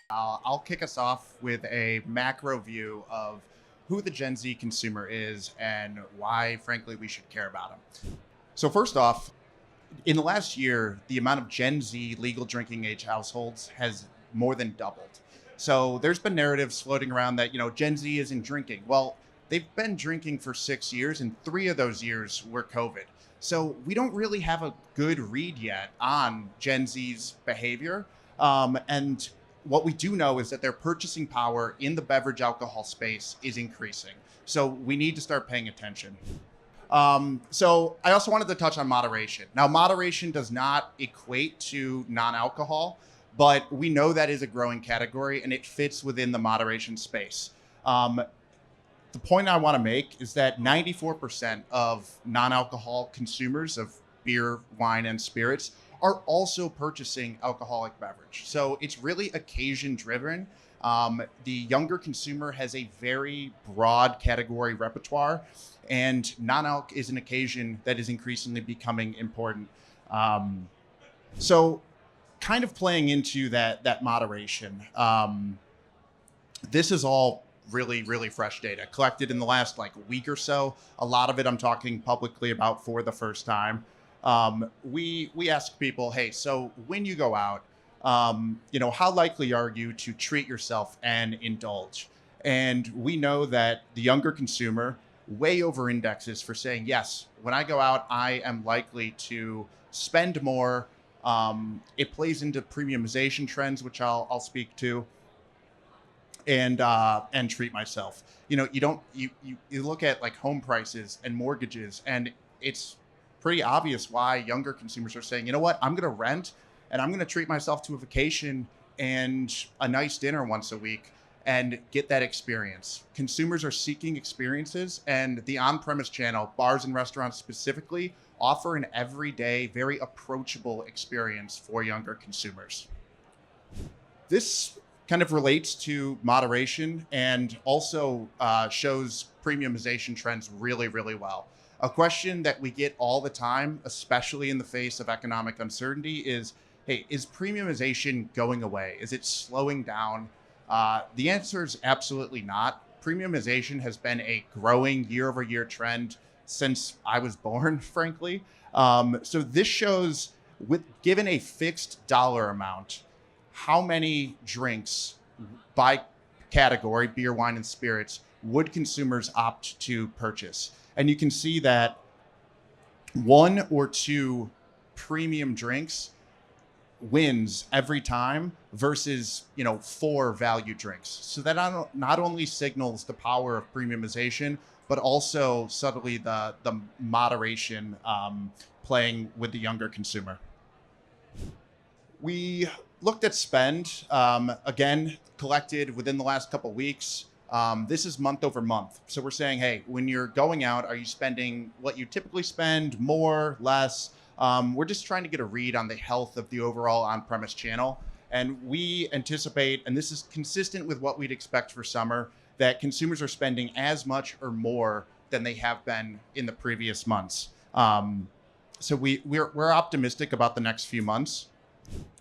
I'll kick us off with a macro view of who the Gen Z consumer is and why, frankly, we should care about them. So, first off, in the last year, the amount of Gen Z legal drinking age households has more than doubled. So, there's been narratives floating around that, Gen Z isn't drinking. Well, they've been drinking for 6 years, and 3 of those years were COVID. So, we don't really have a good read yet on Gen Z's behavior. And what we do know is that their purchasing power in the beverage alcohol space is increasing. So we need to start paying attention. So I also wanted to touch on moderation. Now, moderation does not equate to non-alcohol, but we know that is a growing category and it fits within the moderation space. The point I want to make is that 94% of non-alcohol consumers of beer, wine, and spirits are also purchasing alcoholic beverage. So it's really occasion driven. The younger consumer has a very broad category repertoire, and non-alc is an occasion that is increasingly becoming important. So kind of playing into that moderation, this is all really fresh data collected in the last week or so. A lot of it I'm talking publicly about for the first time. We ask people, hey, so when you go out, how likely are you to treat yourself and indulge? And we know that the younger consumer way over indexes for saying, yes, when I go out, I am likely to spend more. It plays into premiumization trends, which I'll speak to, and treat myself. You look at home prices and mortgages, and it's pretty obvious why younger consumers are saying, you know what, I'm going to rent and I'm going to treat myself to a vacation and a nice dinner once a week and get that experience. Consumers are seeking experiences, and the on-premise channel, bars and restaurants specifically, offer an everyday, very approachable experience for younger consumers. This kind of relates to moderation and also shows premiumization trends really well. A question that we get all the time, especially in the face of economic uncertainty, is, hey, is premiumization going away? Is it slowing down? The answer is absolutely not. Premiumization has been a growing year-over-year trend since I was born, frankly. So this shows, given a fixed dollar amount, how many drinks by category, beer, wine, and spirits, would consumers opt to purchase? And you can see that one or two premium drinks wins every time versus, four value drinks. So that not only signals the power of premiumization, but also subtly the moderation playing with the younger consumer. We looked at spend, again, collected within the last couple of weeks. This is month over month. So we're saying, hey, when you're going out, are you spending what you typically spend, more, less? We're just trying to get a read on the health of the overall on-premise channel. And we anticipate, and this is consistent with what we'd expect for summer, that consumers are spending as much or more than they have been in the previous months. So we're optimistic about the next few months.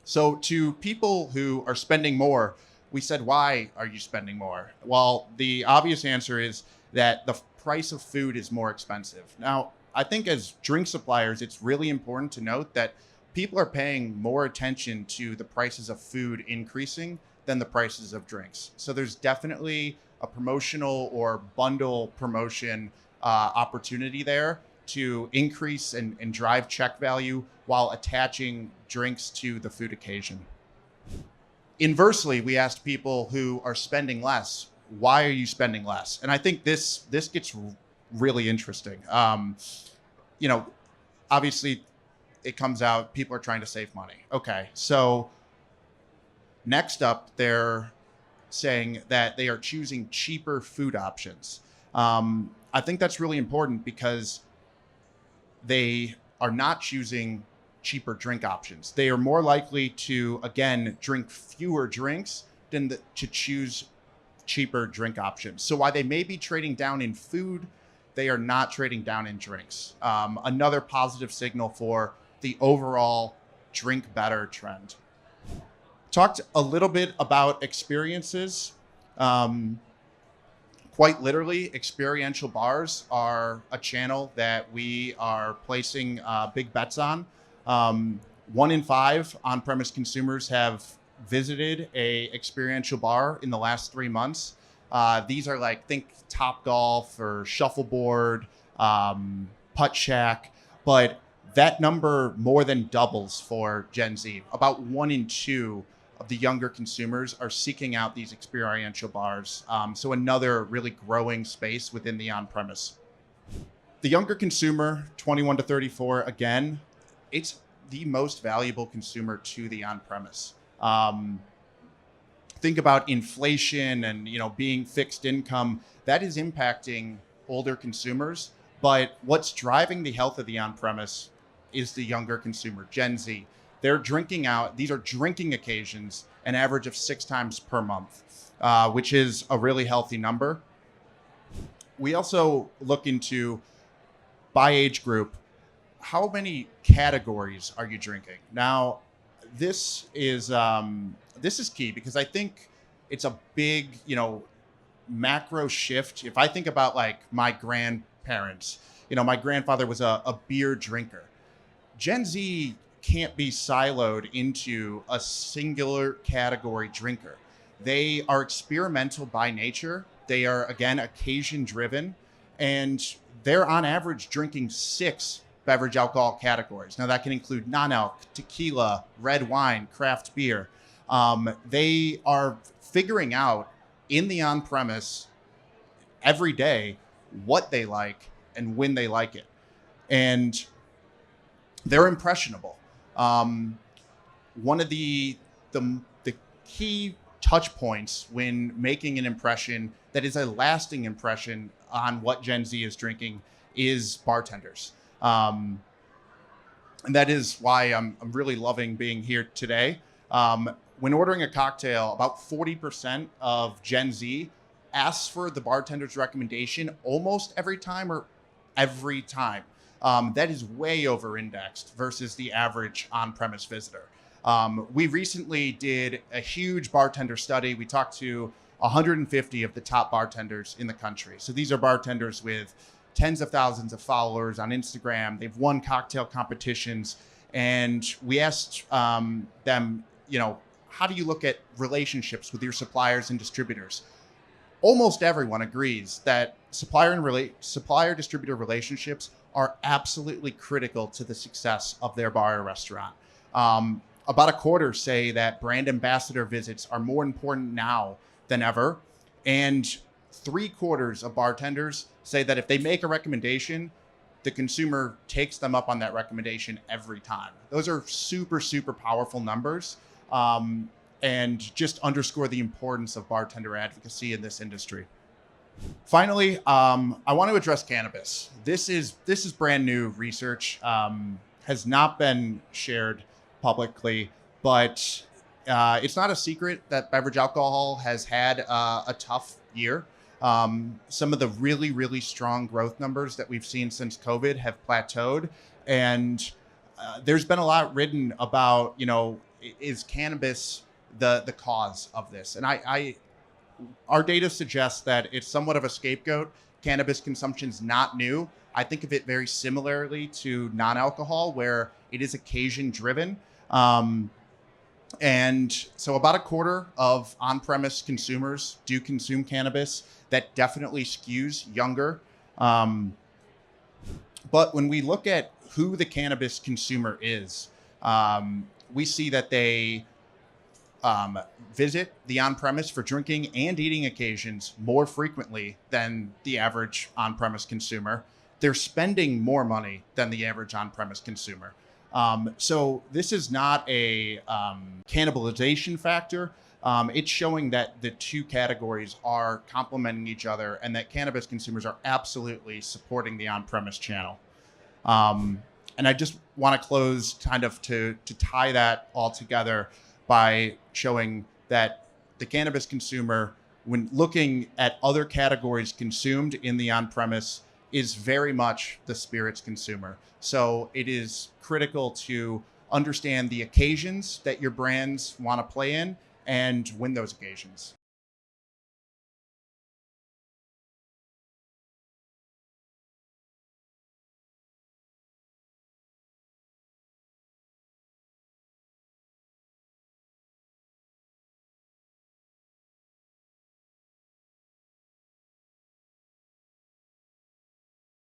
So to people who are spending more, we said, why are you spending more? Well, the obvious answer is that the price of food is more expensive. Now, I think as drink suppliers, it's really important to note that people are paying more attention to the prices of food increasing than the prices of drinks. So there's definitely a promotional or bundle promotion opportunity there to increase and drive check value while attaching drinks to the food occasion. Inversely, we asked people who are spending less, why are you spending less? And I think this gets really interesting. Obviously it comes out, people are trying to save money. Okay, so next up, they're saying that they are choosing cheaper food options. I think that's really important because they are not choosing cheaper drink options. They are more likely to, again, drink fewer drinks than to choose cheaper drink options. So while they may be trading down in food, they are not trading down in drinks. Another positive signal for the overall drink better trend. Talked a little bit about experiences. Um, Quite literally, experiential bars are a channel that we are placing big bets on. 1 in 5 on-premise consumers have visited a experiential bar in the last 3 months. These are like, think Top Golf or Shuffleboard, Putt Shack, but that number more than doubles for Gen Z. About 1 in 2 of the younger consumers are seeking out these experiential bars. So another really growing space within the on-premise. The younger consumer, 21 to 34, again, it's the most valuable consumer to the on-premise. Think about inflation and being fixed income. That is impacting older consumers. But what's driving the health of the on-premise is the younger consumer, Gen Z. They're drinking out. These are drinking occasions, an average of 6 times per month, which is a really healthy number. We also look into, by age group, how many categories are you drinking? Now, this is key because I think it's a big, macro shift. If I think about like my grandparents, my grandfather was a beer drinker. Gen Z can't be siloed into a singular category drinker. They are experimental by nature. They are, again, occasion driven, and they're on average drinking 6 beverage alcohol categories. Now that can include non-alc, tequila, red wine, craft beer. They are figuring out in the on-premise every day what they like and when they like it. And they're impressionable. One of the key touch points when making an impression that is a lasting impression on what Gen Z is drinking is bartenders. And that is why I'm really loving being here today. When ordering a cocktail, about 40% of Gen Z asks for the bartender's recommendation almost every time or every time. That is way over indexed versus the average on-premise visitor. We recently did a huge bartender study. We talked to 150 of the top bartenders in the country. So these are bartenders with tens of thousands of followers on Instagram. They've won cocktail competitions. And we asked them, how do you look at relationships with your suppliers and distributors? Almost everyone agrees that supplier-distributor relationships are absolutely critical to the success of their bar or restaurant. About a quarter say that brand ambassador visits are more important now than ever. And 3/4 of bartenders say that if they make a recommendation, the consumer takes them up on that recommendation every time. Those are super, super powerful numbers. And just underscore the importance of bartender advocacy in this industry. Finally, I want to address cannabis. This is brand new research, has not been shared publicly, but it's not a secret that beverage alcohol has had a tough year. Some of the really, really strong growth numbers that we've seen since COVID have plateaued, and there's been a lot written about, is cannabis the cause of this? And our data suggests that it's somewhat of a scapegoat. Cannabis consumption is not new. I think of it very similarly to non-alcohol, where it is occasion driven. And so about a quarter of on-premise consumers do consume cannabis. That definitely skews younger. But when we look at who the cannabis consumer is, we see that they visit the on-premise for drinking and eating occasions more frequently than the average on-premise consumer. They're spending more money than the average on-premise consumer. So this is not a cannibalization factor. It's showing that the two categories are complementing each other and that cannabis consumers are absolutely supporting the on-premise channel. And I just want to close kind of to tie that all together by showing that the cannabis consumer, when looking at other categories consumed in the on-premise, is very much the spirits consumer. So it is critical to understand the occasions that your brands want to play in, and win those occasions.